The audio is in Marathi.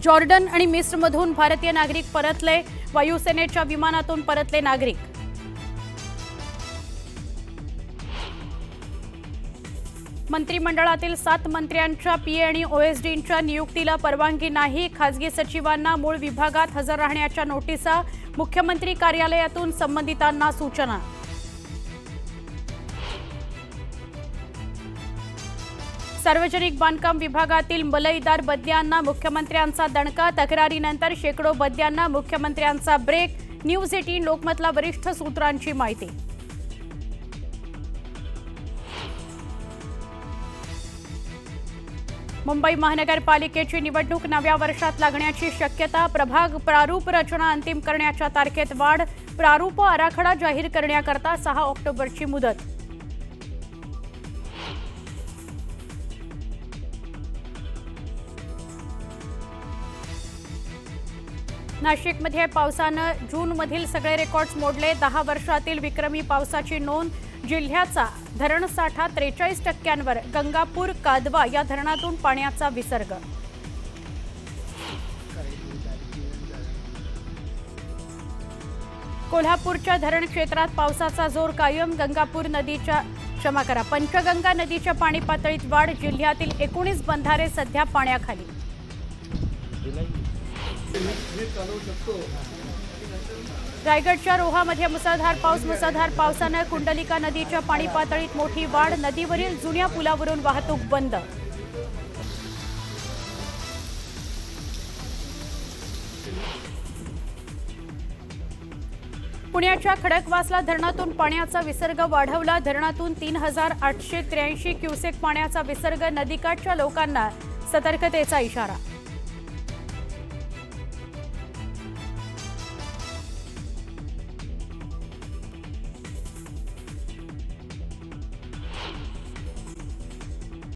जॉर्डन आणि मिस्रमधून भारतीय नागरिक परतले, वायुसेनेच्या विमानातून परतले नागरिक। मंत्रिमंडळातील 7 मंत्र्यांच्या पीए आणि ओएसडींच्या नियुक्तीला परवानगी नाही। खासगी सचिवांना मूळ विभागात हजर राहण्याच्या नोटिसा, मुख्यमंत्री कार्यालयातून संबंधितांना सूचना। सार्वजनिक बांधकाम विभागातील मलईदार बदल्यांना मुख्यमंत्र्यांचा दणका, तक्रारीनंतर शेकडो बदल्यांना मुख्यमंत्र्यांचा ब्रेक। न्यूज 18 लोकमतला वरिष्ठ सूत्रांची माहिती। मुंबई महानगरपालिकेची निवडणूक नव्या वर्षात लागण्याची शक्यता, प्रभाग प्रारूप रचना अंतिम करण्याच्या तारखेत वाढ, प्रारूप आराखडा जाहीर करण्याकरता 6 ऑक्टोबरची मुदत। नाशिकमध्ये पावसानं जूनमधील सगळे रेकॉर्ड्स मोडले, 10 वर्षातील विक्रमी पावसाची नोंद। जिल्ह्याचा धरणसाठा 43%वर, गंगापूर कादवा या धरणातून पाण्याचा विसर्ग। कोल्हापूरच्या धरण क्षेत्रात पावसाचा जोर कायम, पंचगंगा नदीच्या पाणी पातळीत वाढ, जिल्ह्यातील 19 बंधारे सध्या पाण्याखाली। रायगडच्या रोहामध्ये मुसळधार पावसाने कुंडलिका नदीच्या पाणी पातळीत मोठी वाढ, नदीवरील जुन्या पुलावरून वाहतूक बंद। पुण्याच्या खडकवासला धरणातून पाण्याचा विसर्ग वाढवला, धरणातून 3883 क्युसेक पाण्याचा विसर्ग, नदीकाठच्या लोकांना सतर्कतेचा इशारा।